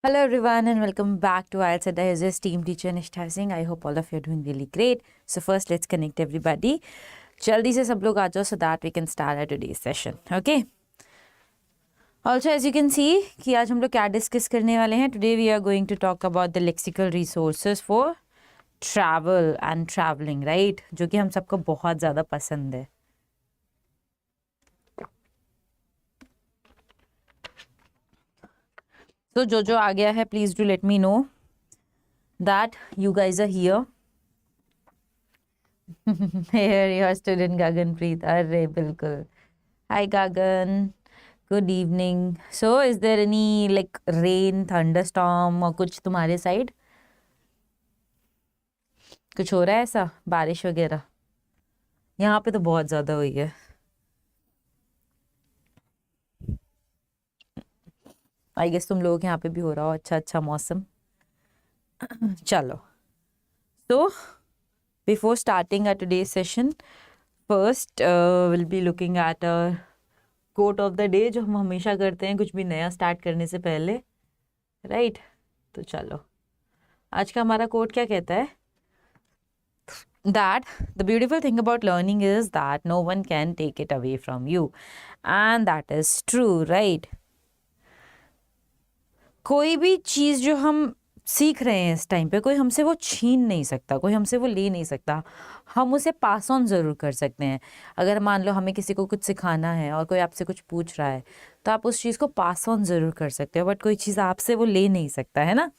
Hello everyone and welcome back to IELTS Adda. This is team teacher Nishtha Singh. I hope all of you are doing really great. So first let's connect everybody. जल्दी से सब लोग आ जाओ so that we can start our today's session. Okay. Also as you can see कि आज हम लोग क्या डिस्कस करने वाले हैं. Today we are going to talk about the lexical resources for travel and traveling, right? जो कि हम सबको बहुत ज़्यादा पसंद है. So जो आ गया है please do let me know that you guys are here. Here your student Gaganpreet. अरे बिल्कुल. Hi Gagan. Good evening. So is there any like rain, thunderstorm और कुछ तुम्हारे साइड? कुछ हो रहा है ऐसा बारिश वगैरह? यहाँ पे तो बहुत ज़्यादा हुई है. आई गेस तुम लोग यहाँ पे भी हो रहा हो अच्छा मौसम. चलो. So before starting our today's session, first we'll be looking at our quote of the day जो हम हमेशा करते हैं कुछ भी नया स्टार्ट करने से पहले, राइट? तो चलो आज का हमारा कोट क्या कहता है? That the beautiful thing about learning is that no one can take it away from you, and that is true, right? कोई भी चीज़ जो हम सीख रहे हैं इस टाइम पे कोई हमसे वो छीन नहीं सकता, कोई हमसे वो ले नहीं सकता. हम उसे पास ऑन ज़रूर कर सकते हैं. अगर मान लो हमें किसी को कुछ सिखाना है और कोई आपसे कुछ पूछ रहा है तो आप उस चीज़ को पास ऑन ज़रूर कर सकते हो, बट कोई चीज़ आपसे वो ले नहीं सकता है ना.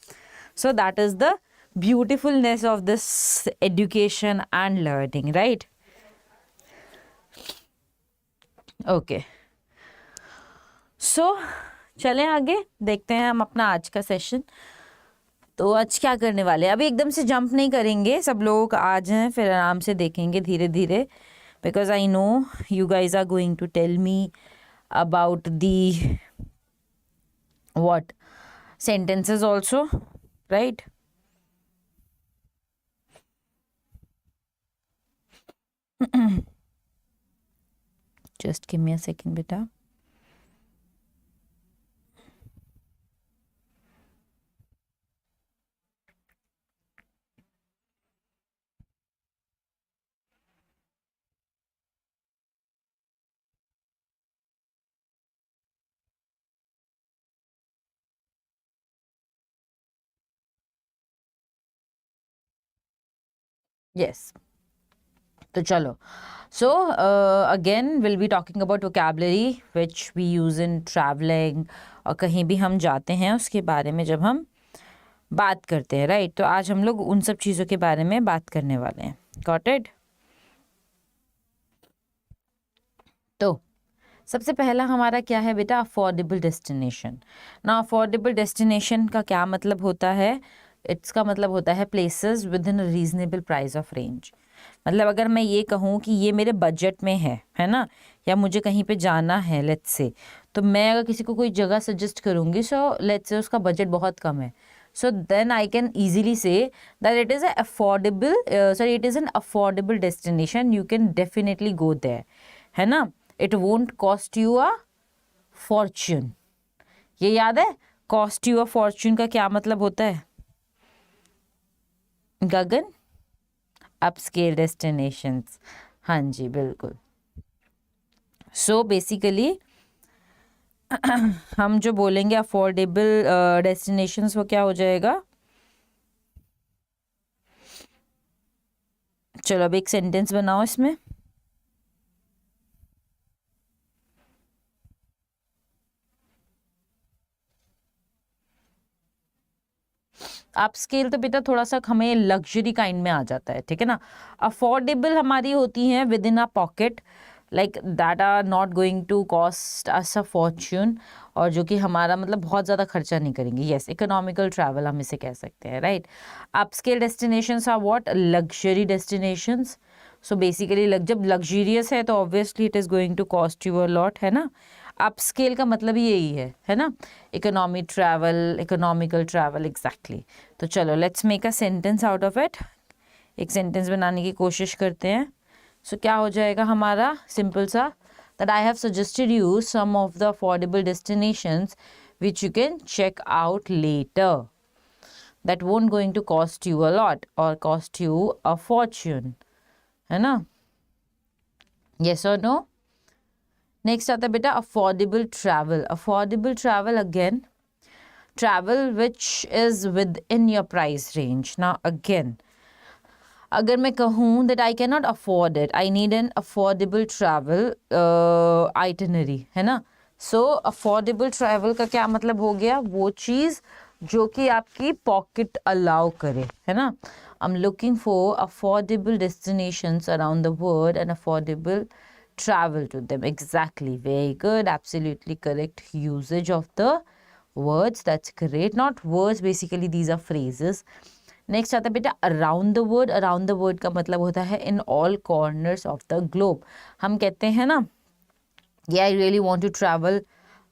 So that is the beautifulness of this education and learning, right? Okay, so चलें आगे देखते हैं हम अपना आज का सेशन. तो आज क्या करने वाले हैं? अभी एकदम से जंप नहीं करेंगे, सब लोग आ जाएं फिर आराम से देखेंगे धीरे धीरे, because I know you guys are going to tell me about the what sentences also, right? Just give me a second, beta. Yes. तो चलो. So again we'll be talking about vocabulary which we use in traveling, और कहीं भी हम जाते हैं उसके बारे में जब हम बात करते हैं, राइट? तो आज हम लोग उन सब चीज़ों के बारे में बात करने वाले हैं. Got it? तो सबसे पहला हमारा क्या है बेटा? Affordable destination. ना अफोर्डेबल डेस्टिनेशन का क्या मतलब होता है? इसका मतलब होता है places with in reasonable price of range. मतलब अगर मैं ये कहूँ कि ये मेरे बजट में है ना, या मुझे कहीं पे जाना है लेट्स से, तो मैं अगर किसी को कोई जगह सजेस्ट करूँगी, सो लेट्स से उसका बजट बहुत कम है, so then I can easily say that it is a affordable it is an affordable destination. You can definitely go there, है ना? It won't cost you a fortune. ये याद है cost you a fortune का क्या मतलब होता है? गगन? Upscale destinations. हाँ जी बिल्कुल. सो बेसिकली हम जो बोलेंगे अफोर्डेबल डेस्टिनेशंस वो क्या हो जाएगा? चलो अब एक सेंटेंस बनाओ इसमें. अपस्केल तो बेटा थोड़ा सा हमें लग्जरी काइंड में आ जाता है, ठीक है ना. अफोर्डेबल हमारी होती हैं within a pocket, like that are not going to cost us a fortune, और जो कि हमारा मतलब बहुत ज़्यादा खर्चा नहीं करेंगे. येस, इकोनॉमिकल ट्रैवल हम इसे कह सकते हैं, right? Upscale destinations are what? Luxury destinations. So basically जब लग्जरियस है तो obviously it is going to cost you a lot, है ना. अपस्केल का मतलब ही यही है ना. Economy travel, economical travel, exactly. तो चलो let's make a sentence out of it. एक सेंटेंस बनाने की कोशिश करते हैं. सो क्या हो जाएगा हमारा? सिंपल सा, that I have suggested you some of the affordable destinations which you can check out later. That won't going to cost you a lot or cost you a fortune, है ना? Yes or no? Next आता है बेटा affordable travel. Affordable travel, again, travel which is within your price range. Now again, अगर मैं कहूँ that I cannot afford it, I need an affordable travel itinerary, है ना? So affordable travel का क्या मतलब हो गया? वो चीज़ जो कि आपकी पॉकेट अलाउ करे, है ना? I'm looking for affordable destinations around the world and affordable travel to them. Exactly, very good, absolutely correct usage of the words. That's great. Not words, basically these are phrases. Next आता है बेटा around the world. Around the world का मतलब होता है in all corners of the globe. हम कहते हैं ना ये I really want to travel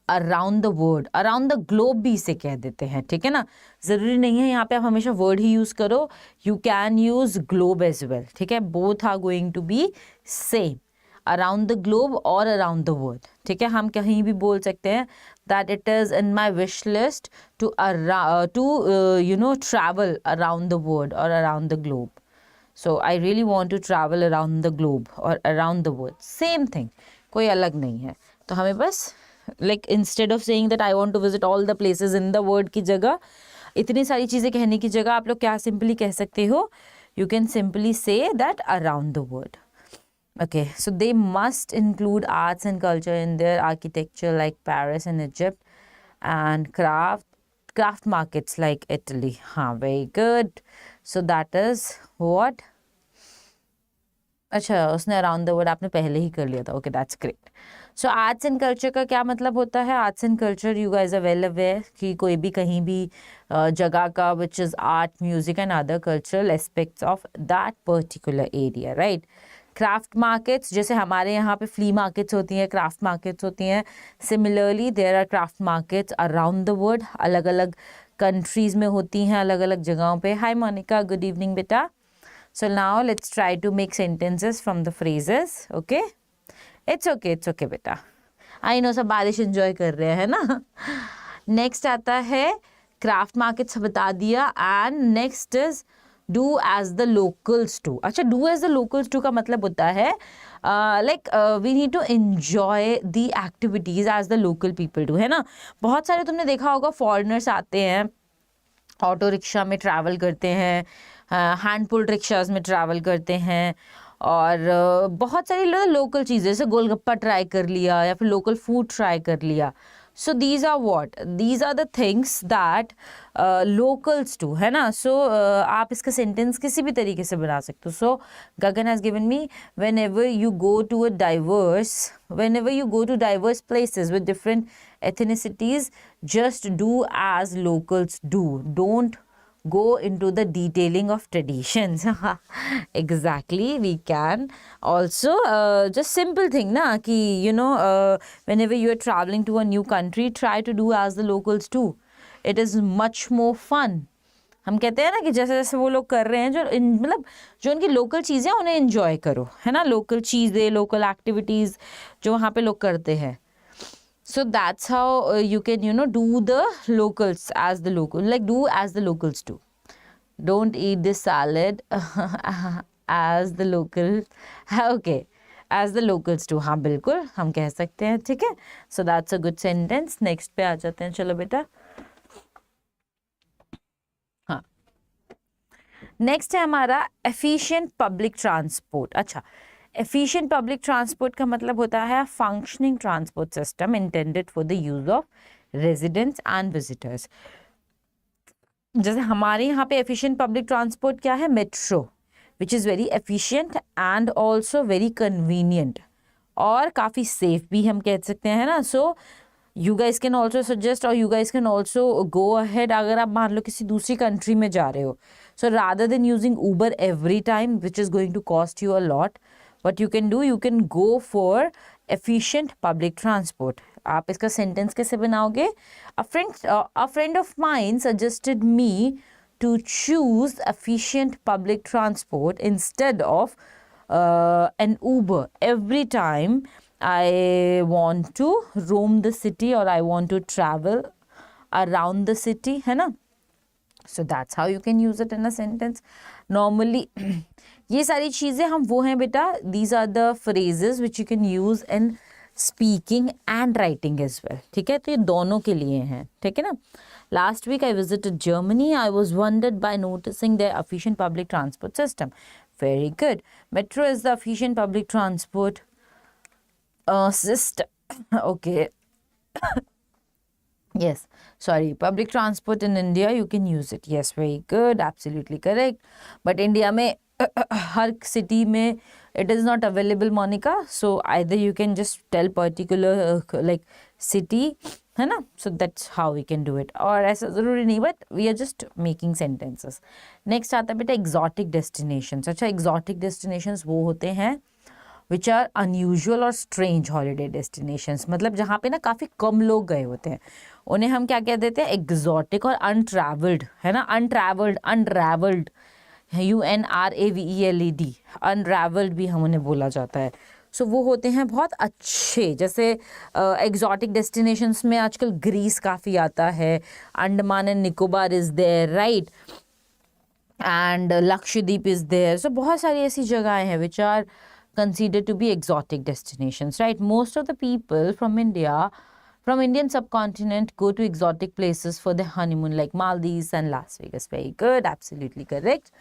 around the world. Around the globe भी इसे कह देते हैं, ठीक है ना? ज़रूरी नहीं है यहाँ पे आप हमेशा वर्ड ही यूज़ करो. You can use globe as well, ठीक है? Both are going to be same, around the globe और अराउंड द वर्ल्ड, ठीक है? हम कहीं भी बोल सकते हैं that it is in my wish list to travel around the world or around the globe. So I really want to travel around the globe or around the world. Same thing, कोई अलग नहीं है. तो हमें बस like instead of saying that I want to visit all the places in the world की जगह, इतनी सारी चीज़ें कहने की जगह आप लोग क्या simply कह सकते हो? You can simply say that around the world. Okay, so they must include arts and culture in their architecture like Paris and Egypt, and craft markets like Italy. Very good. So that is what? अच्छा, उसने around the world आपने पहले ही कर लिया था. Okay, that's great. So arts and culture का क्या मतलब होता है? Arts and culture, you guys are well aware कि कोई भी कहीं भी जगह का which is art, music and other cultural aspects of that particular area, right? Craft markets, जैसे हमारे यहाँ पे फ्ली मार्केट्स होती हैं, क्राफ्ट मार्केट्स होती हैं. Similarly there are craft markets around the world, अलग अलग कंट्रीज़ में होती हैं, अलग अलग जगहों पे. हाय मोनिका, गुड इवनिंग बेटा. So now let's try to make sentences from the phrases. Okay? It's okay बेटा. I know सब बारिश enjoy कर रहे हैं ना. Next आता है craft markets बता दिया, and next is do as the locals do. अच्छा, do as the locals do का मतलब होता है we need to enjoy the activities as the local people do, है ना? बहुत सारे तुमने देखा होगा foreigners आते हैं, ऑटो रिक्शा में ट्रैवल करते हैं, हैंड पुल्ड रिक्शाज में ट्रैवल करते हैं, और बहुत सारी लोकल चीज़ें जैसे गोलगप्पा ट्राई कर लिया या फिर लोकल फूड ट्राई कर लिया. So these are what, these are the things that locals do, है ना? सो आप इसका सेंटेंस किसी भी तरीके से बना सकते हो. So Gagan has given me whenever you go to diverse places with different ethnicities, just do as locals do. Don't go into the detailing of traditions. Exactly, we can also just simple thing na ki whenever you are traveling to a new country, try to do as the locals do. It is much more fun. हम कहते हैं ना कि जैसे जैसे वो लोग कर रहे हैं, मतलब जो उनकी लोकल चीज़ें उन्हें एंजॉय करो, है ना? लोकल चीज़ें, लोकल एक्टिविटीज़ जो वहाँ पे लोग करते हैं. So that's how you can, do the locals as the do as the locals do. Don't eat this salad as the locals. Okay, as the locals do. हाँ बिल्कुल हम कह सकते हैं, ठीक है? So that's a good sentence. Next पे आ जाते हैं, चलो बेटा. हाँ, नेक्स्ट है हमारा efficient public transport. अच्छा, efficient public transport का मतलब होता है functioning transport system intended for the use of residents and visitors. जैसे हमारे यहाँ पे efficient public transport क्या है? Metro, which is very efficient and also very convenient, और काफ़ी safe भी हम कह सकते हैं ना. So you guys can also suggest, or you guys can also go ahead, अगर आप मान लो किसी दूसरी कंट्री में जा रहे हो, so rather than using Uber every time, which is going to cost you a lot, what you can do, you can go for efficient public transport. आप इसका सेंटेंस कैसे बनाओगे? A friend of mine suggested me to choose efficient public transport instead of an Uber every time I want to roam the city or I want to travel around the city, है ना. So that's how you can use it in a sentence. Normally, ये सारी चीज़ें हम वो हैं बेटा, these are the phrases which you can use in speaking and writing as well. ठीक है, तो ये दोनों के लिए हैं, ठीक है ना. Last week I visited Germany. I was wondered by noticing their efficient public transport system. Very good. Metro is the efficient public transport system. Okay. Yes, sorry, public transport in India, you can use it. Yes, very good, absolutely correct. But India में हर city में it is not available, Monica. So either you can just tell particular like city, है ना. So that's how we can do it. और ऐसा ज़रूरी नहीं, but we are just making sentences. Next आता है बेटा exotic destinations. अच्छा, exotic destinations वो होते हैं which are unusual और strange holiday destinations. मतलब जहाँ पे ना काफ़ी कम लोग गए होते हैं, उन्हें हम क्या कह देते हैं, exotic और untraveled, है ना. untraveled UNRAVELED, unraveled भी हम उन्हें बोला जाता है. सो वो होते हैं बहुत अच्छे. जैसे एग्जॉटिक डेस्टिनेशंस में आजकल ग्रीस काफ़ी आता है, Andaman and Nicobar is there, right, and Lakshadweep is there. So बहुत सारी ऐसी जगहें हैं which are considered to be exotic destinations, right? Most of the people from Indian subcontinent go to exotic places for their honeymoon, like Maldives and Las Vegas. Very good, absolutely correct.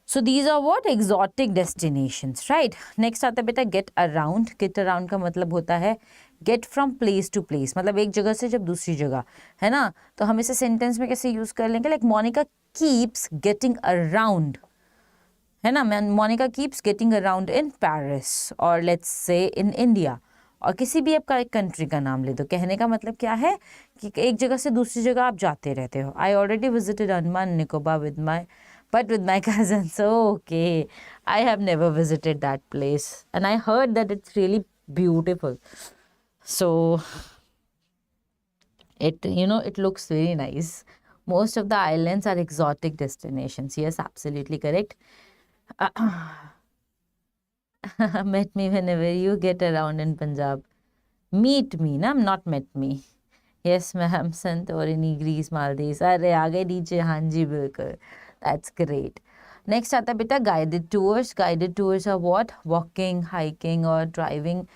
So these are what exotic destinations, right? Next आता है बेटा get around. Get around का मतलब होता है get from place to place, मतलब एक जगह से जब दूसरी जगह, है ना. तो हम इसे सेंटेंस में कैसे यूज कर लेंगे, like Monica keeps getting around, है ना. Monica keeps getting around in Paris, और लेट्स से इन इंडिया, और किसी भी आपका एक कंट्री का नाम ले दो. कहने का मतलब क्या है कि एक जगह से दूसरी जगह आप जाते रहते हो. I already visited Andaman Nicobar with my cousins. Okay, I have never visited that place and I heard that it's really beautiful. So it looks very nice. Most of the islands are exotic destinations. Yes, absolutely correct. Met me whenever you get around in Punjab. Meet me, na, not met me. Yes, ma'am. Santorini, Greece, Maldives. अरे आ गए नीचे, हाँ जी बिल्कुल. That's great. Next आता है बेटा guided tours. Guided tours are what? Walking, hiking or driving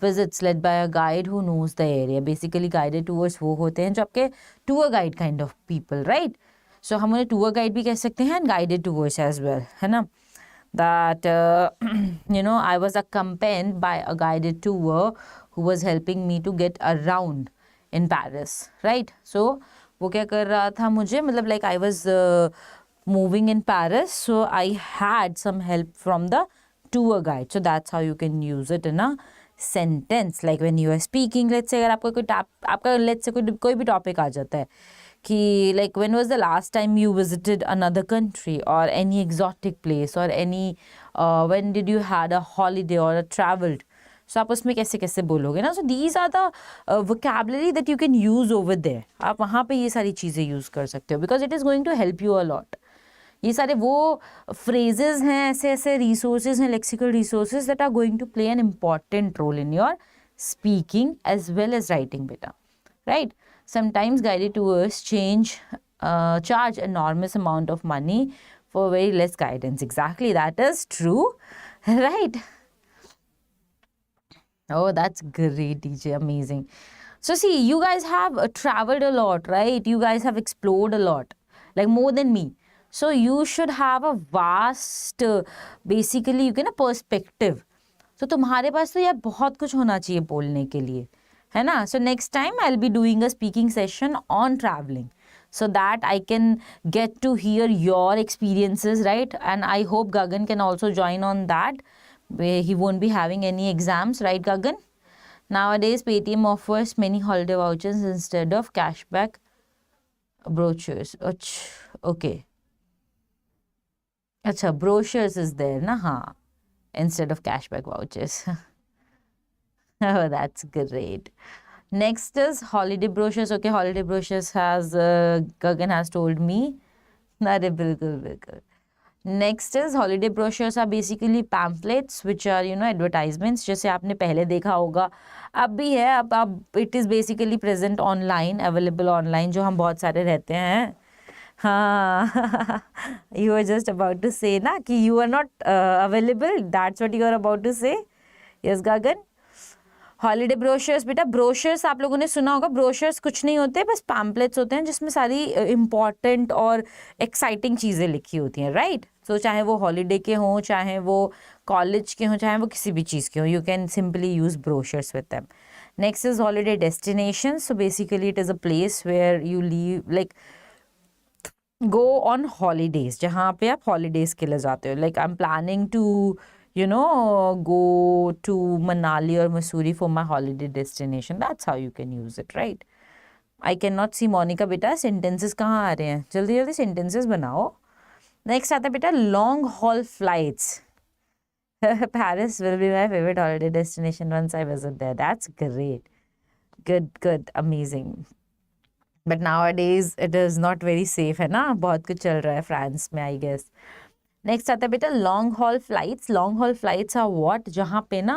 visits led by a guide who knows the area. Basically guided tours वो होते हैं जो आपके tour guide kind of people, right? So हम उन्हें tour guide भी कह सकते हैं and guided tours as well, है ना. That I was accompanied by a guided tour who was helping me to get around in Paris, right? So वो क्या कर रहा था मुझे, मतलब like I was moving in Paris, so I had some help from the tour guide. So that's how you can use it in a sentence. Like when you are speaking, let's say अगर आपको कोई आपका let's say कोई भी topic आ जाता है कि like when was the last time you visited another country or any exotic place or any when did you had a holiday or a traveled. So आप उसमें कैसे कैसे बोलोगे ना. So these are the vocabulary that you can use over there. आप वहाँ पे ये सारी चीज़ें यूज़ कर सकते हो because it is going to help you a lot. ये सारे वो phrases हैं, ऐसे ऐसे resources हैं, lexical resources that are going to play an important role in your speaking as well as writing बेटा, right? Sometimes guided tours charge enormous amount of money for very less guidance. Exactly, that is true, right? Oh, that's great, DJ, amazing. So see, you guys have traveled a lot, right? You guys have explored a lot, like more than me. So you should have a vast, basically you can a perspective. So तुम्हारे पास तो यार बहुत कुछ होना चाहिए बोलने के लिए, है ना. So next time I'll be doing a speaking session on traveling so that I can get to hear your experiences, right? And I hope Gagan can also join on that. He won't be having any exams, right Gagan? Nowadays Paytm offers many holiday vouchers instead of cashback brochures. Okay. Acha, brochures is there, na? Haan. Instead of cashback vouchers. Oh, that's great. Next is holiday brochures. Okay, holiday brochures has Gagan has told me. Nare bilkul bilkul. Next is holiday brochures are basically pamphlets which are advertisements, जैसे आपने पहले देखा होगा, अब भी है, अब it is basically present online, available online, जो हम बहुत सारे रहते हैं. हाँ. You are just about to say ना कि you are not available, that's what you are about to say. Yes Gagan. Holiday brochures, बेटा ब्रोशर्स आप लोगों ने सुना होगा. ब्रोशर्स कुछ नहीं होते, बस पैम्पलेट्स होते हैं जिसमें सारी इम्पॉर्टेंट और एक्साइटिंग चीज़ें लिखी होती हैं, राइट. सो चाहे वो हॉलीडे के हों, चाहे वो कॉलेज के हों, चाहे वो किसी भी चीज़ के हों, you can simply use brochures with them. Next is holiday destination. So basically it is a place where you leave, like go on holidays, जहाँ पे आप हॉलीडेज के लिए जाते हो. Like I am planning to go to Manali or Mussoorie for my holiday destination. That's how you can use it, right? I cannot see Monica. बेटा sentences कहाँ आ रहे हैं, जल्दी जल्दी sentences बनाओ. Next आता है बेटा long haul flights. Paris will be my favorite holiday destination once I visit there. That's great. Good, amazing. But nowadays it is not very safe, है ना, बहुत कुछ चल रहा है फ्रांस में, I guess. नेक्स्ट आता है बेटा long haul flights. Long haul flights are what, जहाँ पे ना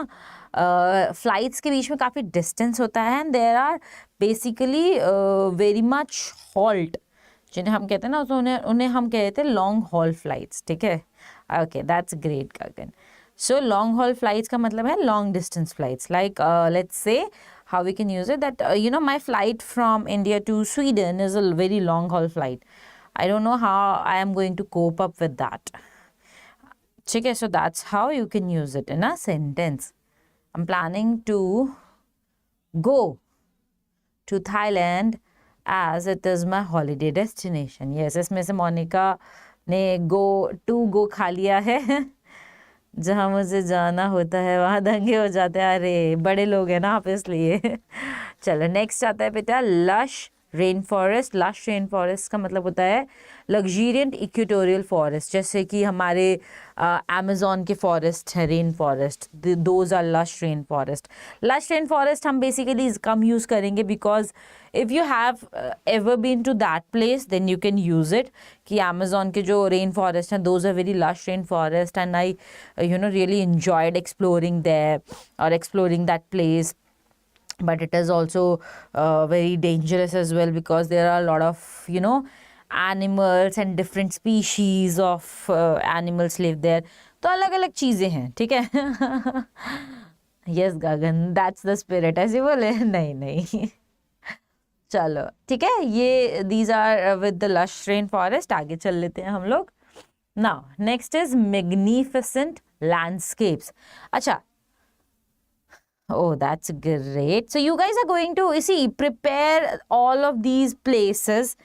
फ्लाइट्स के बीच में काफ़ी डिस्टेंस होता है, and there are basically very much halt, जिन्हें हम कहते हैं ना, तो उन्हें हम कहते हैं लॉन्ग हॉल फ्लाइट्स. ठीक है, okay, that's great Gagan. So long haul flights का मतलब है long distance flights. Like let's से how we can use it, that my flight from India to Sweden is a very long haul flight. I don't know how I am going to cope up with that. ठीक है, so that's how you can use it in a sentence. I'm planning to go to Thailand as it is my holiday destination. Yes, इसमें से मोनिका ने go खा लिया है. जहाँ मुझे जाना होता है वहाँ दंगे हो जाते हैं. अरे बड़े लोग हैं ना आप, इसलिए. चलो नेक्स्ट आता है बेटा lush rain forest. Lush rain forest का मतलब होता है लग्जीरियंट इक्वेटोरियल फॉरेस्ट, जैसे कि हमारे अमेज़ॉन के फॉरेस्ट है rain forest, those are lush rain forest. Lush rain forest हम बेसिकली कम यूज़ करेंगे because if you have ever been to that place then you can use it. कि अमेज़ॉन के जो रेन फॉरेस्ट हैं those are very lush rain forest, and I really enjoyed exploring there or exploring that place. But it is also very dangerous as well because there are a lot of animals and different species of animals live there. तो अलग अलग चीज़ें हैं. ठीक है. Yes Gagan, that's the spirit. ऐसे बोले नहीं. चलो ठीक है, ये these are with the lush rain forest. आगे चल लेते हैं हम लोग. Now next is magnificent landscapes. अच्छा, oh that's great. So you guys are going to prepare all of these places.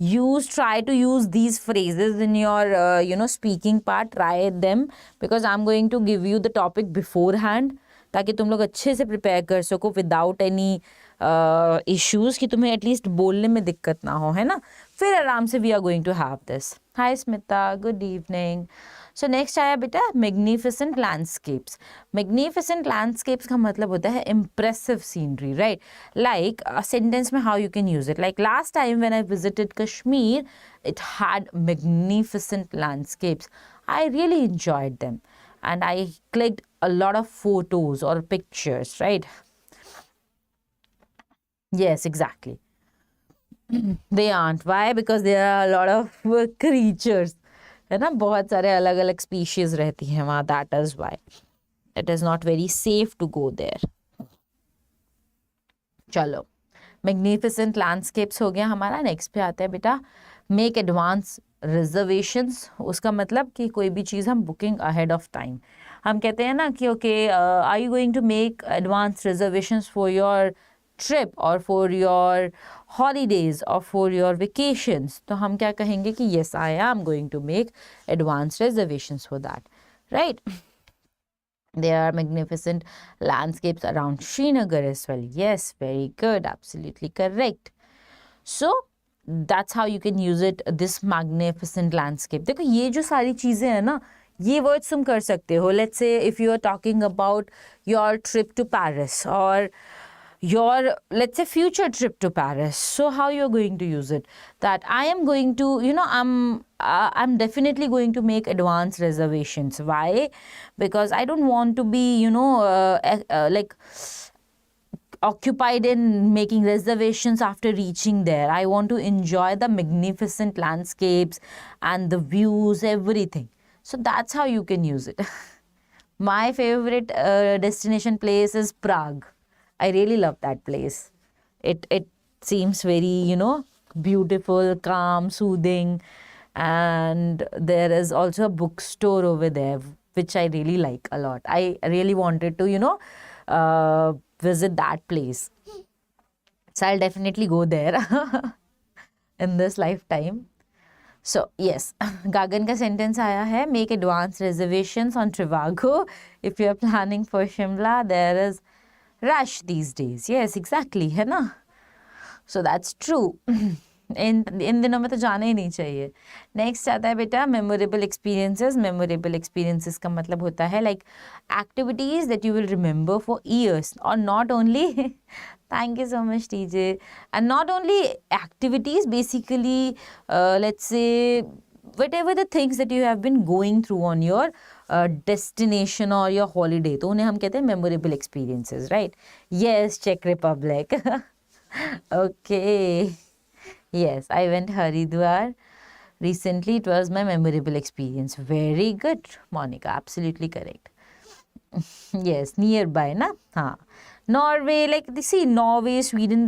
Try to use these phrases in your speaking part. Try them because I'm going to give you the topic beforehand, ताकि तुम लोग अच्छे से prepare कर सको without any issues, कि तुम्हें at least बोलने में दिक्कत ना हो, है ना. फिर आराम से we are going to have this. Hi Smita, good evening. So next आया बेटा मैग्निफिसेंट लैंडस्केप्स. मैग्निफिसेंट लैंडस्केप्स का मतलब होता है impressive scenery, right. Like sentence में how you can use it, like last time when I visited Kashmir it had magnificent landscapes. I really enjoyed them and I clicked a lot of photos or pictures, right? Yes, exactly. They aren't. Why? Because there are a lot of creatures. है ना, बहुत सारे अलग अलग species रहती हैं वहाँ. That is why it is not very safe to go there. चलो, magnificent landscapes हो गया हमारा. नेक्स्ट पे आता है बेटा मेक एडवांस रिजर्वेशंस. उसका मतलब कि कोई भी चीज़ हम बुकिंग अहेड ऑफ टाइम. हम कहते हैं ना कि okay are you going to make advance reservations for your trip और फॉर योर हॉलीडेज और फॉर योर वेकेशंस. तो हम क्या कहेंगे कि yes I am going to make advance reservations for that, right. There are magnificent landscapes around Srinagar as well. Yes, very good, absolutely correct. So that's how you can use it, this magnificent landscape. देखो ये जो सारी चीज़ें हैं ना, ये words तुम कर सकते हो. Let's say if you are talking about your trip to Paris or your, let's say, future trip to Paris. So how you're going to use it? That I am going to, I'm definitely going to make advance reservations. Why? Because I don't want to be, like occupied in making reservations after reaching there. I want to enjoy the magnificent landscapes and the views, everything. So that's how you can use it. My favorite destination place is Prague. I really love that place. It seems very, beautiful, calm, soothing, and there is also a bookstore over there, which I really like a lot. I really wanted to, visit that place. So I'll definitely go there in this lifetime. So yes, Gagan का sentence आया है, make advance reservations on Trivago if you are planning for Shimla. There is rush these days. Yes, exactly, है ना? So that's true. इन दिनों में तो जाना ही नहीं चाहिए. नेक्स्ट आता है बेटा मेमोरेबल एक्सपीरियंसेस. मेमोरेबल एक्सपीरियंसेस का मतलब होता है like activities that you will remember for years, और not only thank you so much TJ, and not only activities, basically let's say whatever the things that you have been going through on your destination or your holiday, तो उन्हें हम कहते हैं memorable experiences, right? Yes, Czech Republic. Okay. Yes, I went Haridwar recently. It was my memorable experience. Very good, Monica. Absolutely correct. Yes, nearby, na? Haan. Norway, like see, Norway, Sweden,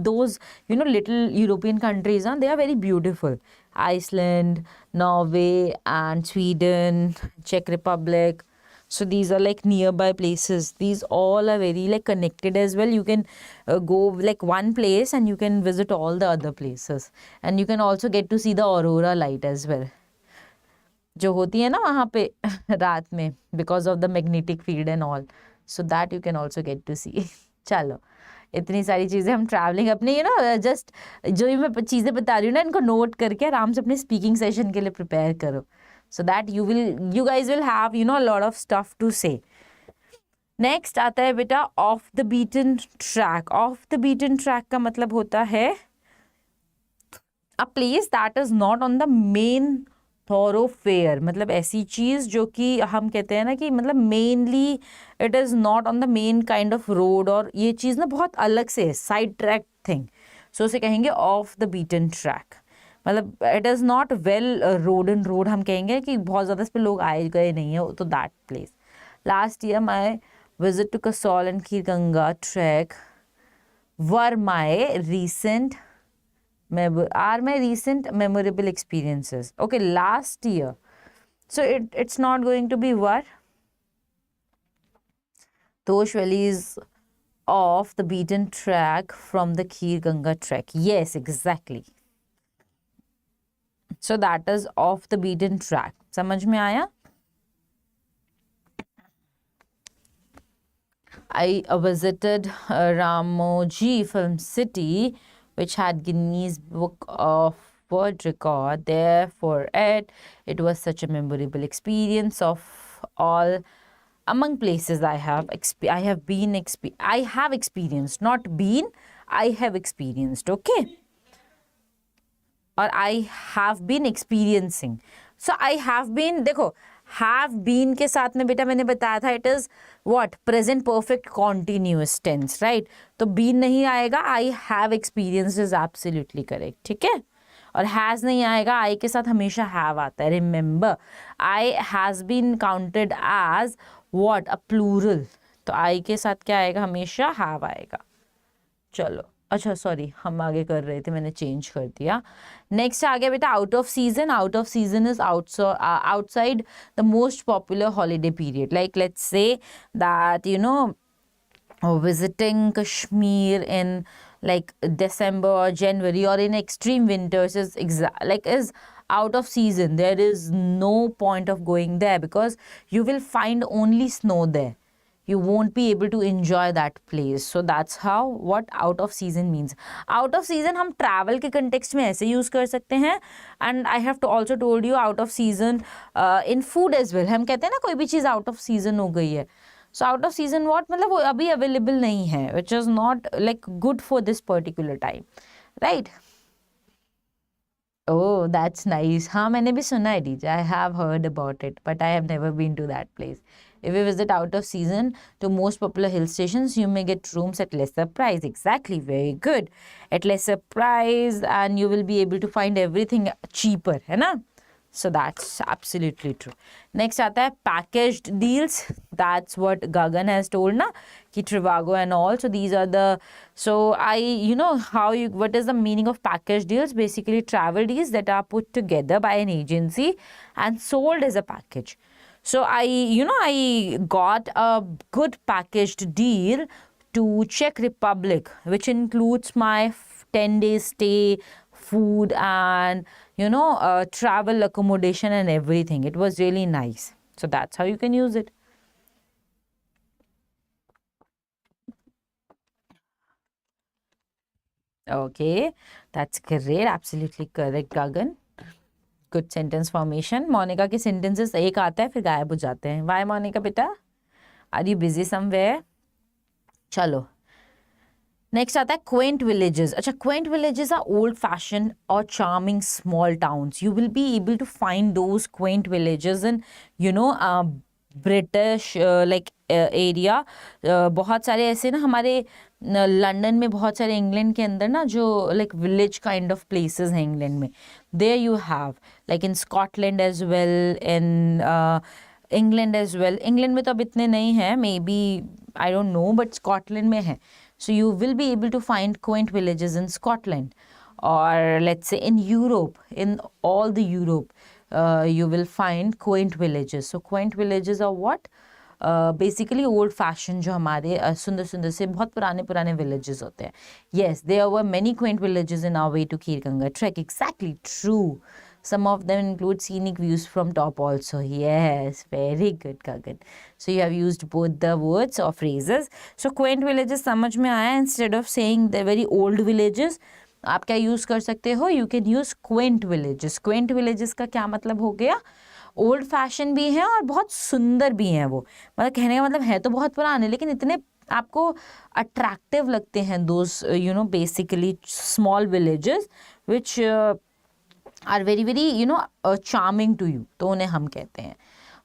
those little European countries, they are very beautiful. Iceland, Norway, and Sweden, Czech Republic. So these are like nearby places. These all are very like connected as well. You can go like one place and you can visit all the other places, and you can also get to see the aurora light as well, जो होती है ना वहाँ पे रात में, because of the magnetic field and all. So that you can also get to see. चलो, इतनी सारी चीज़ें हम ट्रैवलिंग अपने जस्ट जो मैं चीज़ें बता रही हूँ ना, इनको नोट करके आराम से अपने स्पीकिंग सेशन के लिए प्रिपेयर करो, so that you guys will have a lot of stuff to say. Next आता है बेटा off the beaten track. Off the beaten track का मतलब होता है a place that is not on the main thoroughfare. मतलब ऐसी चीज़ जो कि हम कहते हैं ना कि मतलब mainly it is not on the main kind of road, और ये चीज़ ना बहुत अलग से है, side track thing. So उसे कहेंगे off the beaten track. मतलब it is not well road and road, हम कहेंगे कि बहुत ज़्यादा इस पर लोग आए गए नहीं है, तो that place. Last year my visit to Kasol and Kheer Ganga trek were my recent memorable experiences. Okay, last year. So it's not going to be were. Those valleys off the beaten track from the Khir Ganga trek. Yes, exactly. So that is off the beaten track. समझ में आया? I visited Ramoji Film City, which had Guinness Book of World Record there for it. It was such a memorable experience of all among places I have experienced, not been, I have experienced, okay? और I have been experiencing. So I have been, देखो have been के साथ में बेटा मैंने बताया था it is what? Present perfect continuous tense, right? तो been नहीं आएगा, I have experienced is absolutely correct, ठीक है? और has नहीं आएगा, I के साथ हमेशा have आता है. Remember, I has been counted as what? A plural. तो I के साथ क्या आएगा? हमेशा have आएगा. चलो, अच्छा सॉरी हम आगे कर रहे थे, मैंने चेंज कर दिया. नेक्स्ट आ गया बेटा out of season. Out of season is outside the most popular holiday period. Like let's say that visiting Kashmir in like December or January or in extreme winters is out of season. There is no point of going there because you will find only snow there. You won't be able to enjoy that place. So that's how what out of season means. Out of season हम travel के context में ऐसे use कर सकते हैं. And I have to also told you out of season in food as well. हम कहते हैं ना कोई भी चीज़ out of season हो गई है. So out of season what, मतलब वो अभी अवेलेबल नहीं है, which is not like good for this particular time, right? Oh that's nice. हाँ मैंने भी सुना है DJ, I have heard about it but I have never been to that place. If you visit out of season to most popular hill stations, you may get rooms at lesser price. Exactly, very good. At lesser price, and you will be able to find everything cheaper, है ना? So that's absolutely true. Next आता है packaged deals. That's what Gagan has told ना, कि Trivago and all. So these are the, so you know how you, what is the meaning of packaged deals? Basically travel deals that are put together by an agency and sold as a package. So I got a good packaged deal to Czech Republic, which includes my 10-day stay, food, and travel accommodation and everything. It was really nice. So that's how you can use it. Okay, that's great. Absolutely correct, Gagan. Good sentence formation. Monica के sentences एक आता है फिर गायब हो जाते हैं. Why Monika बेटा, आर यू बिजी समवेयर? चलो नेक्स्ट आता है क्वेंट विलेजेस. अच्छा, quaint villages are old fashion और charming small towns. You will be able to find those quaint villages in British like area. बहुत सारे ऐसे ना हमारे लंदन में, बहुत सारे इंग्लैंड के अंदर ना जो like village kind of places हैं इंग्लैंड में. There you have like in Scotland as well, in England as well. England में तो अब इतने नहीं हैं, maybe I don't know, but Scotland में है. So you will be able to find quaint villages in Scotland, or let's say in Europe, in all the Europe, you will find quaint villages. So quaint villages are what? Basically old fashioned जो हमारे सुंदर सुंदर से बहुत पुराने पुराने villages होते हैं. Yes, there were many quaint villages in our way to Khirganga trek. Exactly true. Some of them include scenic views from top also. Yes, very good, Gagan. So you have used both the words or phrases. So quaint villages समझ में आया. Instead of saying the very old villages, आप क्या use कर सकते हो? You can use quaint villages. Quaint villages का क्या मतलब हो गया? ओल्ड फैशन भी है और बहुत सुंदर भी हैं वो. मतलब कहने का मतलब है तो बहुत पुराने, लेकिन इतने आपको अट्रैक्टिव लगते हैं those basically small villages which are very very charming to you. तो उन्हें हम कहते हैं.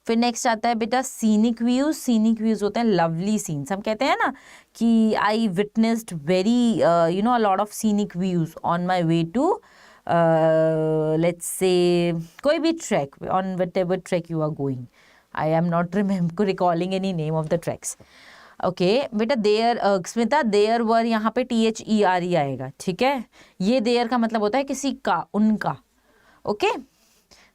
फिर नेक्स्ट आता है बेटा सीनिक व्यूज. सीनिक व्यूज होते हैं लवली सीन्स. हम कहते हैं ना कि I witnessed very a lot of scenic views on my way to let's say कोई भी trek, on whatever trek you are going. I am not recalling any name of the treks. Okay बेटा there Smita, there were यहाँ पे THERE आएगा, ठीक है. ये there का मतलब होता है किसी का, उनका. ओके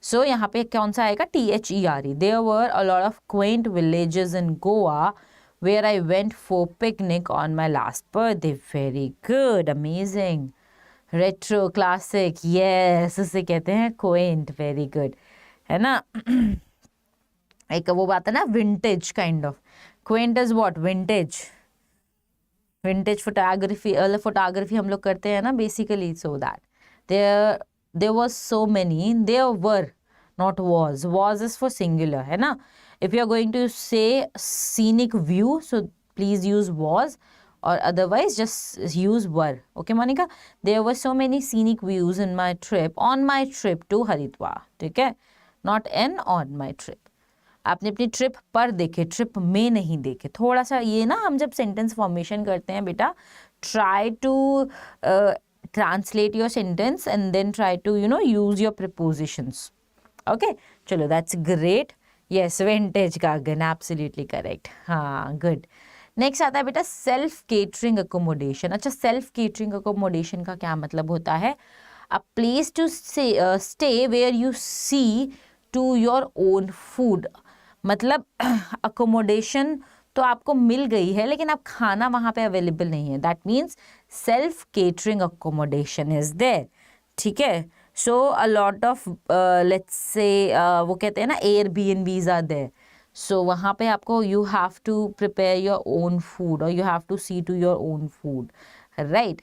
सो यहाँ पे कौन सा आएगा? THERE. There were a lot of quaint villages in Goa where I went for picnic on my last birthday. Very good, amazing. Retro classic, yes, उसे कहते हैं क्वेंट. वेरी गुड, है ना. एक वो बात है ना vintage kind of. Quaint is what? Vintage. Vintage photography हम लोग करते हैं ना basically. So that there was so many. There were, not was is for singular, है ना. If you are going to say scenic view, so please use was, or otherwise just use were. Okay Monica, there were so many scenic views in my trip, on my trip to Haridwar. ठीक है, not in, on my trip. आपने अपनी trip पर देखे, trip में नहीं देखे. थोड़ा सा ये ना हम जब सेंटेंस फॉर्मेशन करते हैं बेटा, try to translate your sentence and then try to use your prepositions. Okay चलो, दैट्स ग्रेट. यस, विंटेज का गन, एब्सोल्युटली करेक्ट. हाँ गुड. नेक्स्ट आता है बेटा सेल्फ केटरिंग अकोमोडेशन. अच्छा, सेल्फ केटरिंग अकोमोडेशन का क्या मतलब होता है? A place to stay where you see to your own food. मतलब अकोमोडेशन तो आपको मिल गई है लेकिन आप खाना वहाँ पे अवेलेबल नहीं है. That means self catering accommodation is there. ठीक है. So a lot of let's say वो कहते हैं ना Airbnbs आर देयर. सो वहाँ पे आपको you have to prepare your own food और you have to see to your own food, right.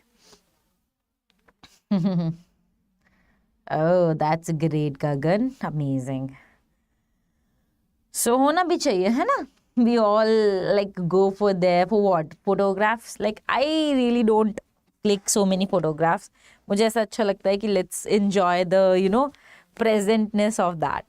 Oh that's great Gagan, amazing. So होना भी चाहिए, है ना. we all like go for there for what? Photographs. Like I really don't click so many photographs. मुझे ऐसा अच्छा लगता है कि let's enjoy the presentness of that.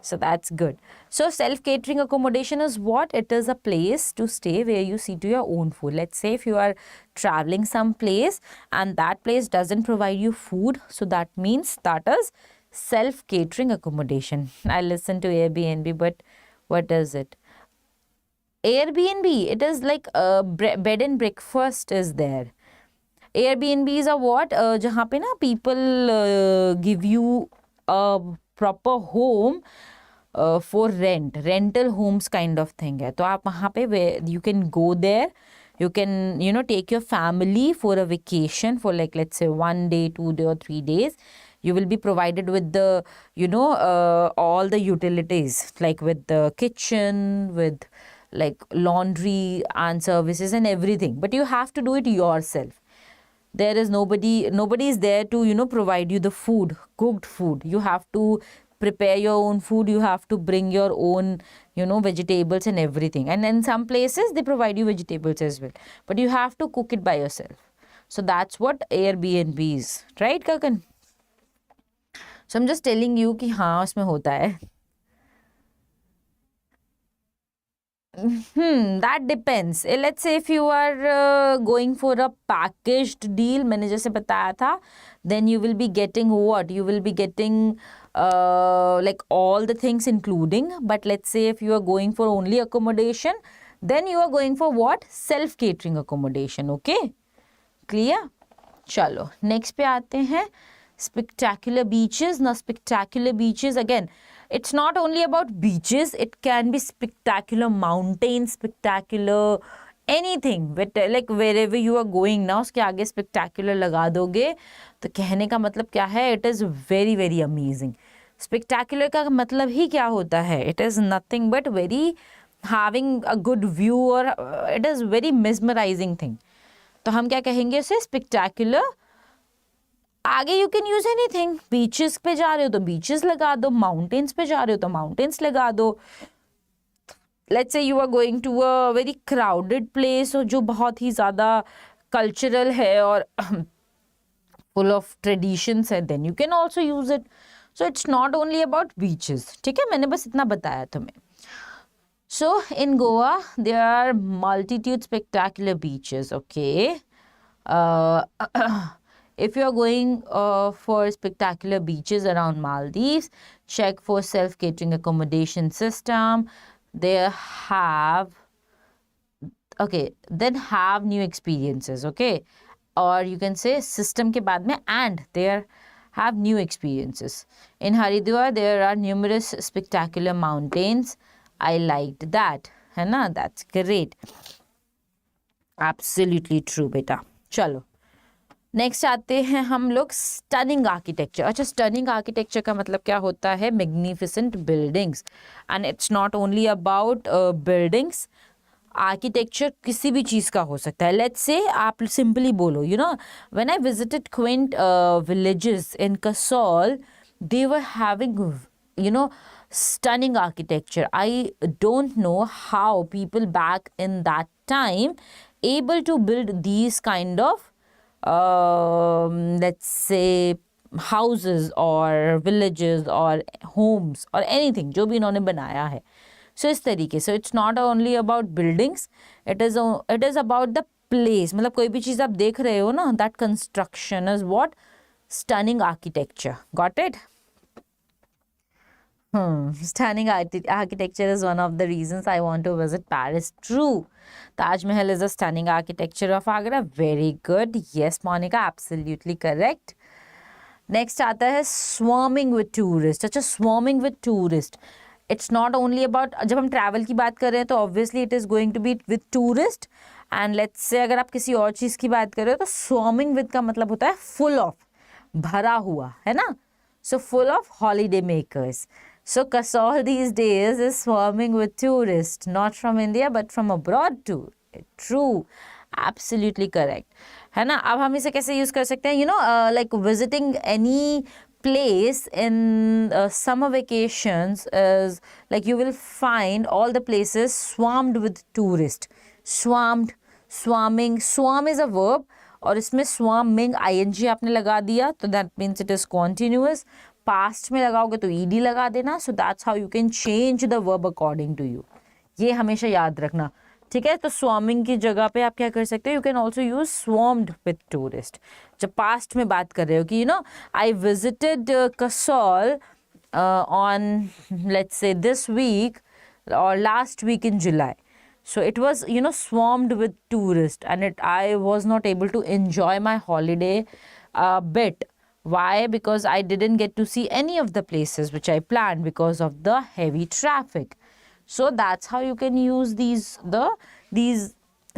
So that's good. So self-catering accommodation is what? It is a place to stay where you see to your own food. Let's say if you are traveling some place and that place doesn't provide you food, so that means that is self-catering accommodation. I listen to Airbnb, but what is it? Airbnb, it is like bed and breakfast is there. Airbnbs are what? जहाँ पे ना people give you a proper home for rental homes kind of thing है. तो आप वहाँ पे you can go there, you can take your family for a vacation for like let's say 1 day, 2 day or 3 days. You will be provided with the all the utilities like with the kitchen, with like laundry and services and everything, but you have to do it yourself. There is nobody is there to provide you the food, cooked food. You have to prepare your own food, you have to bring your own vegetables and everything. And in some places they provide you vegetables as well, but you have to cook it by yourself. So that's what Airbnb is, right Kakan? So I'm just telling you कि हाँ उसमें होता है. That depends. Let's say if you are going for a packaged deal, मैंने जैसे बताया था, then you will be getting what? You will be getting like all the things including. But let's say if you are going for only accommodation, then you are going for what? Self-catering accommodation. Okay? Clear? चलो next पे आते हैं. Spectacular beaches. Now spectacular beaches, again, it's not only about beaches, it can be spectacular mountains, spectacular anything, but like wherever you are going now उसके आगे spectacular लगा दोगे तो कहने का मतलब क्या है? It is very very amazing. Spectacular का मतलब ही क्या होता है? It is nothing but very having a good view, or it is very mesmerizing thing. तो हम क्या कहेंगे उसे? Spectacular. आगे you can use anything. Beaches पे जा रहे हो तो बीचेस लगा दो, माउंटेन्स पे जा रहे हो तो माउंटेन्स लगा दो. Let's say you are going to a very crowded place जो बहुत ही ज़्यादा कल्चरल है और फुल ऑफ ट्रेडिशंस है, then you can also use it. So it's not only about beaches. ठीक है, मैंने बस इतना बताया तुम्हें. So in Goa there are multitude spectacular beaches. Okay, if you are going for spectacular beaches around Maldives, check for self-catering accommodation system. They have then have new experiences. Okay, or you can say system के बाद में and there have new experiences. In Haridwar there are numerous spectacular mountains. I liked that, है ना? That's great. Absolutely true बेटा. चलो next आते हैं हम लोग स्टनिंग आर्किटेक्चर. अच्छा, स्टनिंग आर्किटेक्चर का मतलब क्या होता है? Magnificent buildings. And it's not only about buildings. Architecture किसी भी चीज़ का हो सकता है. लेट्स से आप सिंपली बोलो, when I visited Quint villages in Kasol, they were having stunning architecture. I don't know how people back in that time able to build these kind of let's say houses or villages or homes or anything जो भी इन्होंने बनाया है. So इस तरीके से it's not only about buildings, it is about the place. मतलब कोई भी चीज़ आप देख रहे हो ना, that construction is what? Stunning architecture. Got it? Stunning architecture is one of the reasons I want to visit Paris. True. Taj Mahal is a stunning architecture of Agra. Very good. Yes, Monica, absolutely correct. Next आता है swarming with tourists. अच्छा, swarming with tourists. It's not only about, जब हम travel की बात कर रहे हैं तो obviously it is going to be with tourist. And let's say अगर आप किसी और चीज़ की बात कर रहे हो तो swarming with का मतलब होता है full of, भरा हुआ, है ना? So full of holiday makers. So Kasol these days is swarming with tourists, not from India but from abroad too. True, absolutely correct. है ना? अब हम इसे कैसे यूज़ कर सकते हैं? Like visiting any place in summer vacations is like you will find all the places swarmed with tourists. Swarmed, swarming, swarm is a verb और इसमें swarming ing आपने लगा दिया तो that means it is continuous. Past में लगाओगे तो ed लगा देना. So that's how you can change the verb according to you. ये हमेशा याद रखना, ठीक है. तो swarming की जगह पे आप क्या कर सकते हो, you can also use swarmed with tourist. जब past में बात कर रहे हो कि I visited Kasol on let's say this week or last week in July. So it was swarmed with tourists and I was not able to enjoy my holiday a bit. Why? Because I didn't get to see any of the places which I planned because of the heavy traffic. So that's how you can use these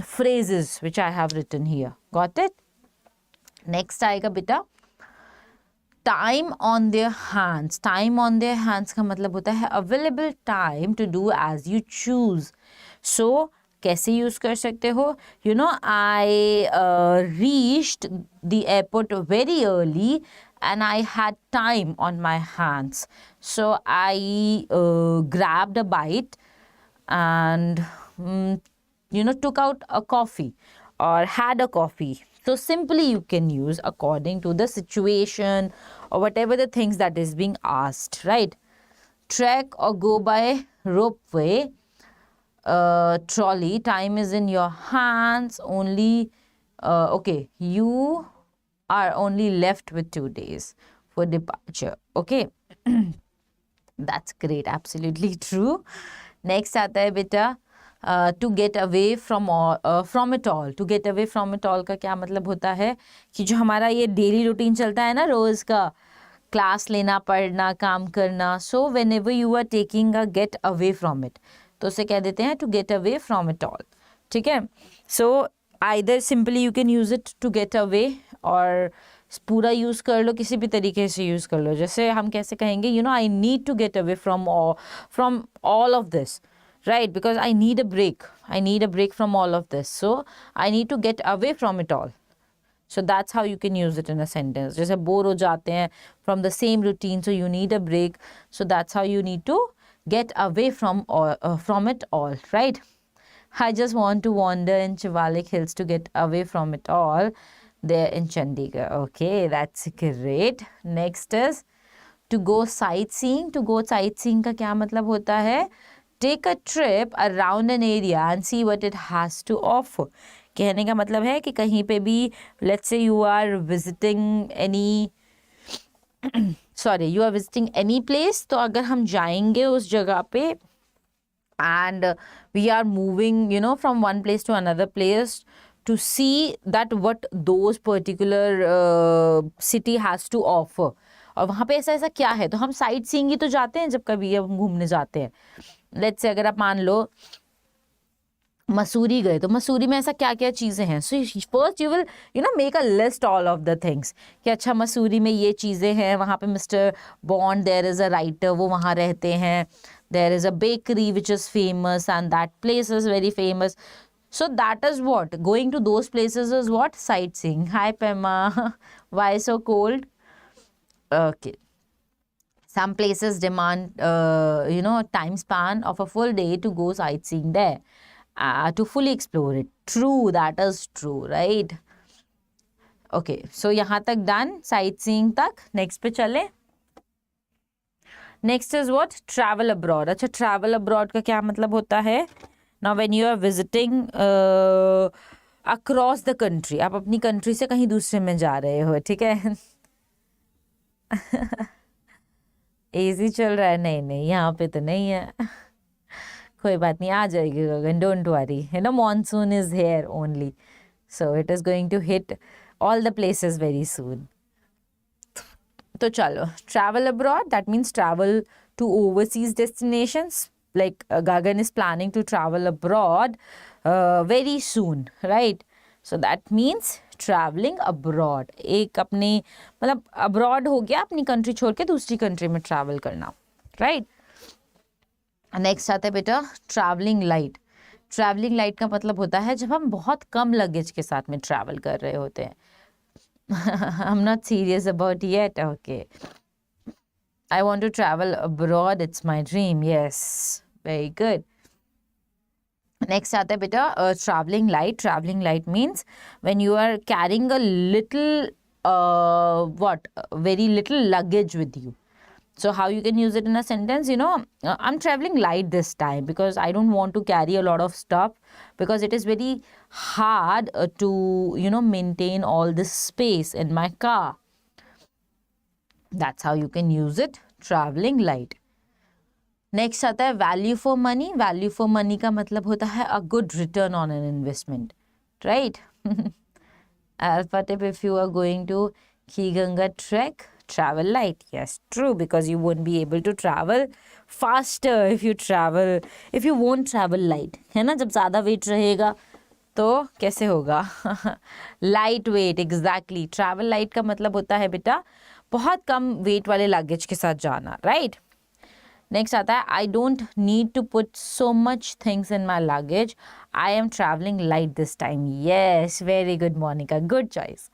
phrases which I have written here. Got it? Next आएगा बेटा time on their hands. Time on their hands का मतलब होता है available time to do as you choose. So कैसे use कर सकते हो? I reached the airport very early and I had time on my hands. So I grabbed a bite and took out a coffee or had a coffee. So simply you can use according to the situation or whatever the things that is being asked, right? Trek or go by ropeway. Trolley, time is in your hands only. Okay, you are only left with 2 days for departure. Okay, that's great, absolutely true. Next आता है बेटा to get away from it all. To get away from it all का क्या मतलब होता है कि जो हमारा ये डेली रूटीन चलता है ना रोज का, क्लास लेना, पढ़ना, काम करना. So whenever you are taking a get away from it, तो उसे कह देते हैं to get away from it all. ठीक है. So either simply you can use it to get away और पूरा यूज़ कर लो, किसी भी तरीके से यूज़ कर लो. जैसे हम कैसे कहेंगे I need to get away from all of this, right? Because I need a break. I need a break from all of this. So I need to get away from it all. So that's how you can use it in a sentence. जैसे bore हो जाते हैं from the same routine, so you need a break. So that's how you need to get away from it all, right? I just want to wander in Shivalik Hills to get away from it all there in Chandigarh. Okay, that's great. Next is to go sightseeing. To go sightseeing का क्या मतलब होता है? Take a trip around an area and see what it has to offer. कहने का मतलब है कि कहीं पे भी let's say you are visiting any you are visiting any place, तो अगर हम जाएंगे उस जगह पे and we are moving from one place to another place to see that what those particular city has to offer. और वहाँ पे ऐसा क्या है, तो हम साइट सीइंग ही तो जाते हैं जब कभी हम घूमने जाते हैं. लेट्स से अगर आप मान लो मसूरी गए, तो मसूरी में ऐसा क्या क्या चीज़ें हैं. So first you will make a list all of the things कि अच्छा मसूरी में ये चीज़ें हैं, वहाँ पे mister Bond there is a writer, वो वहाँ रहते हैं. There is a bakery which is famous and that place is very famous. So that is what going to those places is what sightseeing. Hi Pema, why so cold? Okay. Some places demand time span of a full day to go sightseeing there, to fully explore it. True, that is true, right? Okay, so यहाँ तक done sightseeing तक. Next पे चले. Next is what? Travel abroad. अच्छा, travel abroad का क्या मतलब होता है? Now when you are visiting across the country, आप अपनी country से कहीं दूसरे में जा रहे हो, ठीक है. एसी चल रहा है? नहीं यहाँ पे तो नहीं है. कोई बात नहीं, आ जाएगी Gagan, don't worry. Monsoon is here only, so it is going to hit all the places very soon. तो चलो, travel abroad, that means travel to overseas destinations. Like Gagan is planning to travel abroad very soon, right? So that means traveling abroad. एक अपने मतलब abroad हो गया, अपनी country छोड़ के दूसरी country में travel करना, right? Next आता है बेटा traveling light. Traveling light का मतलब होता है जब हम बहुत कम luggage के साथ में travel कर रहे होते हैं. I'm not serious about yet. Okay. I want to travel abroad. It's my dream. Yes, very good. Next आता है बेटा traveling light. Traveling light means when you are carrying a little very little luggage with you. So how you can use it in a sentence, I'm traveling light this time because I don't want to carry a lot of stuff, because it is very hard to maintain all this space in my car. That's how you can use it, traveling light. Next आता है value for money. Value for money का मतलब होता है अ good return on an investment, right. Alpha tip, if you are going to Khiganga trek, travel light. Yes, true, because you won't be able to travel faster if you won't travel light, है ना. जब ज़्यादा wait रहेगा तो कैसे होगा. Light weight, exactly. Travel light का मतलब होता है बेटा बहुत कम वेट वाले लगेज के साथ जाना, राइट. नेक्स्ट आता है I don't need to put so much things in my luggage, I am travelling light this time. Yes, very good Monica, good choice.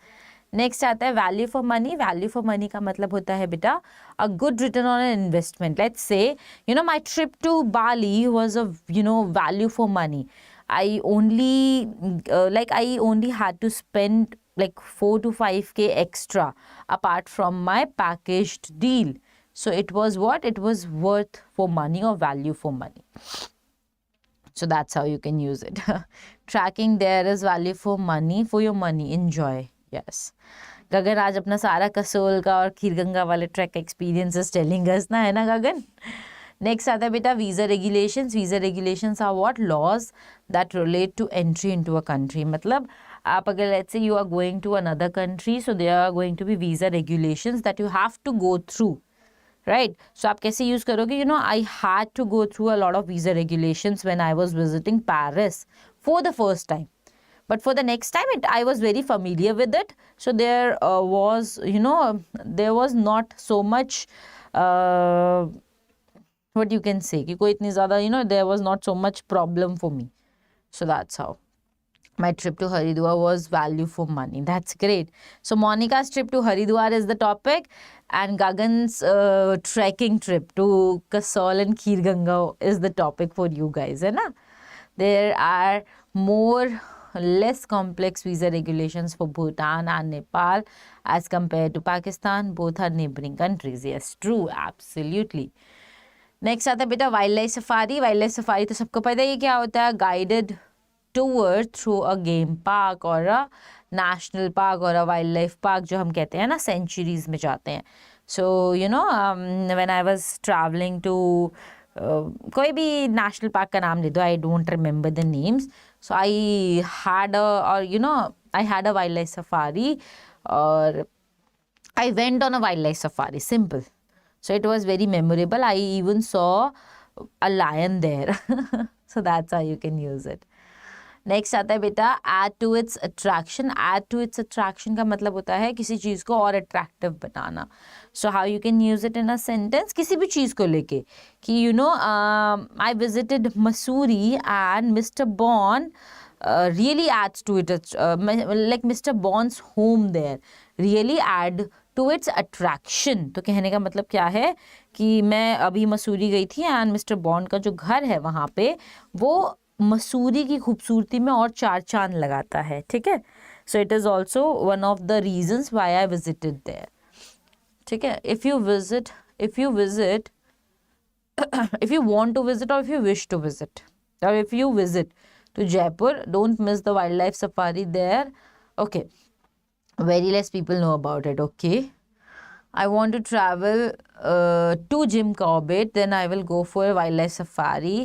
Next आता है value for money. Value for money का मतलब होता है बेटा a good return on an investment. Let's say my trip to Bali was a value for money. I only had to spend like 4 to 5K extra apart from my packaged deal. So it was what? It was worth for money or value for money. So that's how you can use it. Tracking there is value for money, for your money. Enjoy. Yes. गगन आज अपना सारा कसोल का और खीरगंगा वाले track experiences telling us ना, है ना गगन. Next आता है बेटा visa regulations. Visa regulations are what? Laws that relate to entry into a country. मतलब आप अगर let's say you are going to another country, so there are going to be visa regulations that you have to go through, right. So आप कैसे use करोगे? I had to go through a lot of visa regulations when I was visiting Paris for the first time. But for the next time, I was very familiar with it. So there was not so much, what you can say, कि कोई इतनी ज़्यादा, there was not so much problem for me. So that's how my trip to Haridwar was value for money. That's great. So Monica's trip to Haridwar is the topic, and Gagan's trekking trip to Kasol and Khirganga is the topic for you guys, है ना. There are less complex visa regulations for Bhutan and Nepal as compared to Pakistan. Both are neighboring countries. Yes, true, absolutely. Next आता है बेटा wild life safari. Wild life safari तो सबको पता है ये क्या होता है. Guided tour through a game park और अ नेशनल पार्क और अ वाइल्ड लाइफ पार्क, जो हम कहते हैं ना सेंचुरीज में जाते हैं. So when I was travelling to कोई भी नेशनल पार्क का नाम ले दो, I don't remember the names. So I had a wildlife safari और I went on a wildlife safari, simple. So it was very memorable. I even saw a lion there. So that's how you can use it. Next आता है बेटा add to its attraction. Add to its attraction का मतलब होता है किसी चीज़ को और attractive banana. So how you can use it in a sentence? किसी भी चीज़ को लेके कि I visited Mussoorie and Mr. Bond really adds to it. Like Mr. Bond's home there really add to its attraction. तो कहने का मतलब क्या है कि मैं अभी मसूरी गई थी एंड मिस्टर बॉन्ड का जो घर है वहाँ पे वो मसूरी की खूबसूरती में और चार चांद लगाता है, ठीक है. So it is also one of the reasons why I visited there, ठीक है. If you visit if you want to visit और if you wish to visit और if you visit to Jaipur, don't miss the wildlife safari there. Okay, very less people know about it. Okay, I want to travel to Jim Corbett, then I will go for a wildlife safari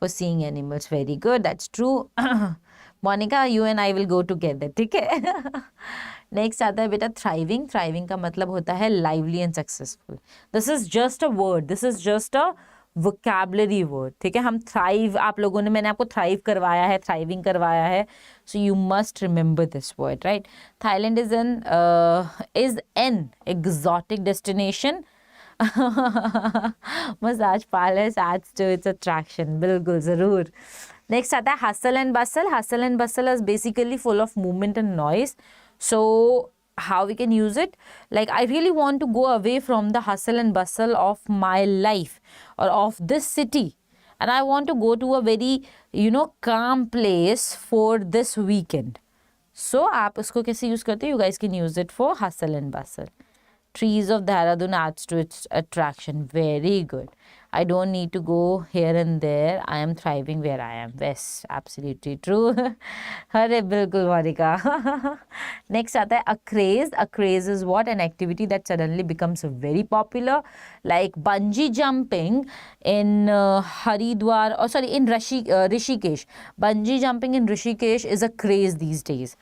for seeing animals. Very good, that's true. Monica, you and I will go together, ठीक है. Next आता है बेटा thriving. Thriving का मतलब होता है lively and successful. This is just a word, this is just a vocabulary word, ठीक है. हम थ्राइव, आप लोगों ने, मैंने आपको थ्राइव करवाया है, थ्राइविंग करवाया है, so you must remember this word, right. Thailand is an exotic destination. Massage parlour adds to its attraction. बिल्कुल ज़रूर. नेक्स्ट आता है hustle and bustle. Hustle and bustle is basically full of movement and noise. So how we can use it, like I really want to go away from the hustle and bustle of my life or of this city, and I want to go to a very calm place for this weekend. So आप उसको कैसे use करते हो? You guys can use it for hustle and bustle. Trees of Dehradun adds to its attraction. Very good. I don't need to go here and there. I am thriving where I am. Yes, absolutely true. अरे बिल्कुल Monika. Next आता है a craze. A craze is what? An activity that suddenly becomes very popular, like bungee jumping in Haridwar, or sorry, in Rishikesh. Bungee jumping in Rishikesh is a craze these days.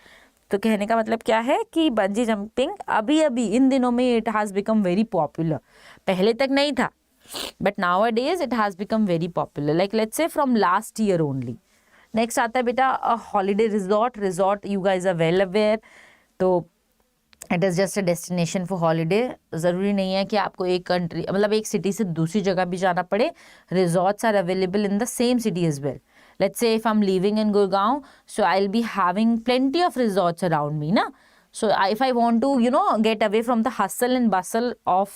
तो कहने का मतलब क्या है कि bungee jumping अभी अभी इन दिनों में it has become very popular. पहले तक नहीं था, but nowadays it has become very popular, like let's say from last year only. Next आता है बेटा a holiday resort. You guys are well aware. तो it is just a destination for holiday. ज़रूरी नहीं है कि आपको एक कंट्री मतलब एक सिटी से दूसरी जगह भी जाना पड़े. Resorts are available in the same city as well. Let's say if I'm living in Gurgaon, so I'll be having plenty of resorts around me, na? So if I want to, get away from the hustle and bustle of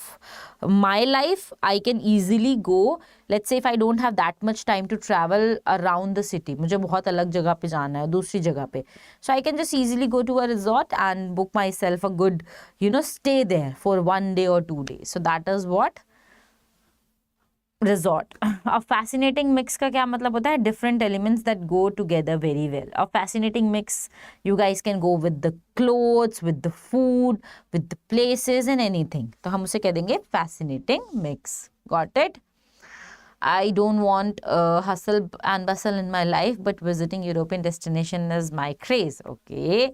my life, I can easily go. Let's say if I don't have that much time to travel around the city, मुझे बहुत अलग जगह पे जाना है, दूसरी जगह पे, so I can just easily go to a resort and book myself a good, stay there for 1 day or 2 days. So that is what resort. A fascinating mix का क्या मतलब होता है? Different elements that go together very well. A fascinating mix, you guys can go with the clothes, with the food, with the places and anything. तो हम उसे कह देंगे fascinating mix. Got it? I don't want hustle and bustle in my life, but visiting European destination is my craze. Okay.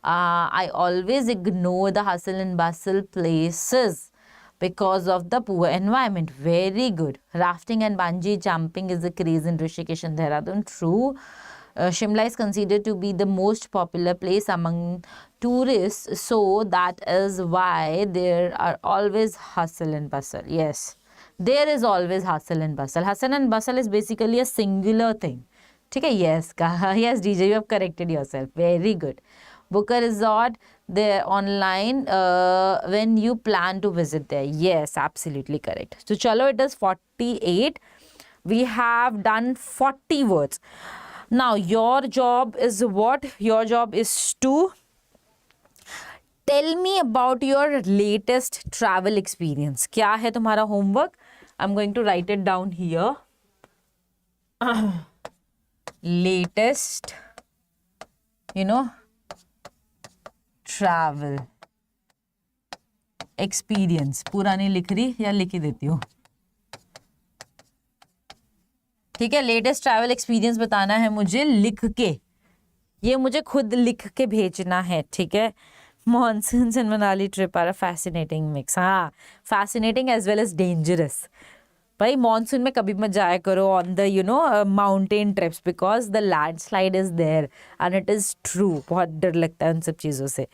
I always ignore the hustle and bustle places because of the poor environment. Very good. Rafting and bungee jumping is a craze in Rishikesh and Dehradun. True. Shimla is considered to be the most popular place among tourists, so that is why there are always hustle and bustle. Yes, there is always hustle and bustle. Hustle and bustle is basically a singular thing. ठीक है? Yes, yes, DJ, you have corrected yourself. Very good. Book a resort there online when you plan to visit there. Yes, absolutely correct. So chalo, it is 48. We have done 40 words. Now your job is what? Your job is to tell me about your latest travel experience. क्या है तुम्हारा homework? I'm going to write it down here. Latest, travel experience. पूरा नहीं लिख रही, या लिख ही देती हूँ. ठीक है, लेटेस्ट ट्रैवल एक्सपीरियंस बताना है मुझे लिख के. ये मुझे खुद लिख के भेजना है. ठीक है. Monsoons and Manali trip are a fascinating mix. हाँ, fascinating as well as dangerous. भाई मानसून में कभी मत जाया करो on the mountain trips, because the landslide is there and it is true. बहुत डर लगता है उन सब चीज़ों से.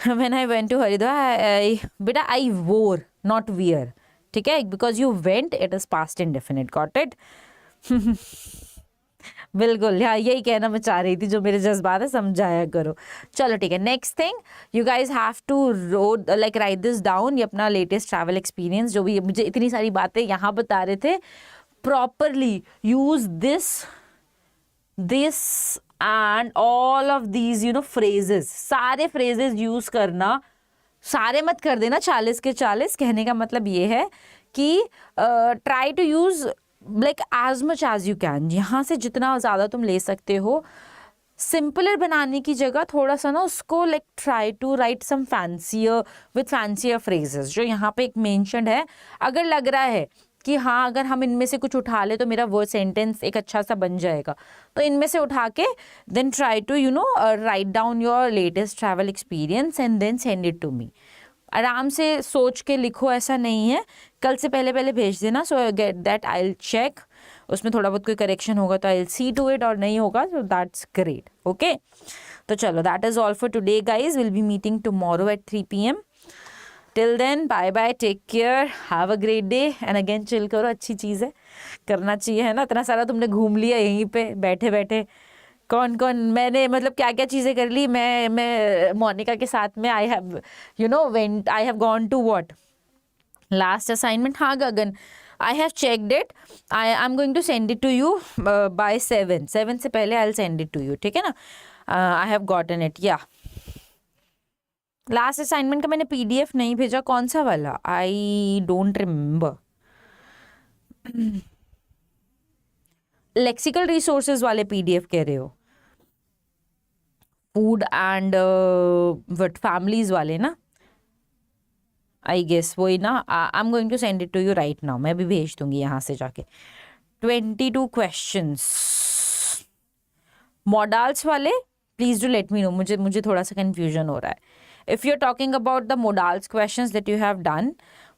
When I went to Haridwar, बेटा आई वोर नॉट वियर. ठीक है, because you went, it is past indefinite. Got it? बिल्कुल, हाँ, यही कहना मैं चाह रही थी. जो मेरे जज्बात है समझाया करो. चलो ठीक है. Next thing, you guys have to write this down. ये अपना लेटेस्ट ट्रैवल एक्सपीरियंस, जो भी मुझे इतनी सारी बातें यहाँ बता रहे थे, properly use this and all of these phrases. सारे फ्रेजेस यूज करना. सारे मत कर देना 40 के 40. कहने का मतलब ये है कि try to use like as much as you can. यहाँ से जितना ज़्यादा तुम ले सकते हो. सिंपलर बनाने की जगह थोड़ा सा ना उसको like try to write some fancier with fancier phrases जो यहाँ पे एक मेंशन्ड है. अगर लग रहा है कि हाँ, अगर हम इनमें से कुछ उठा ले तो मेरा वो सेंटेंस एक अच्छा सा बन जाएगा, तो इनमें से उठा के then try to write down your latest travel experience and then send it to me. आराम से सोच के लिखो, ऐसा नहीं है. कल से पहले भेज देना. So get that, I will check. उसमें थोड़ा बहुत कोई करेक्शन होगा तो I will see to it, और नहीं होगा तो दैट्स ग्रेट. ओके, तो चलो, that is all for today guys. Will be meeting tomorrow at 3 PM. Till then, bye bye, take care, have a great day. And again chill करो, अच्छी चीज़ है, करना चाहिए, है ना. इतना सारा तुमने घूम लिया यहीं पे बैठे बैठे. कौन कौन, मैंने मतलब क्या क्या चीज़ें कर ली। मैं मोनिका के साथ में I have went, I have gone to what last assignment. हाँ Gagan, I have checked it, I am going to send it to you by 7 से पहले I will send it to you, ठीक है ना। आई हैव गॉटन इट, या last assignment का मैंने PDF नहीं भेजा, कौन सा वाला, I don't remember. Lexical resources वाले PDF कह रहे हो, फूड एंड वट फैमिलीज वाले ना, आई गेस वही ना। I am going to send it to you right now, मैं भी भेज दूंगी यहाँ से जाके। 22 क्वेश्चंस मॉडल्स वाले, please do let me know, मुझे थोड़ा सा कंफ्यूजन हो रहा है। If you are talking about the models questions that you have done,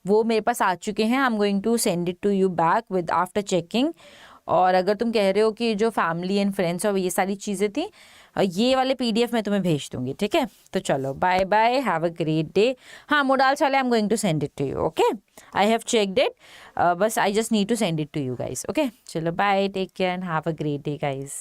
वो मेरे पास आ चुके हैं, I am going to send it to you back with after checking. और अगर तुम कह रहे हो कि जो फैमिली एंड फ्रेंड्स और ये सारी चीज़ें थी, ये वाले PDF मैं तुम्हें भेज दूंगी, ठीक है। तो चलो bye bye, have a great day. हाँ मोडाल्स वाले I am going to send it to you, okay, I have checked it, बस I just need to send it to you guys, okay. चलो bye, take care and have a great day guys.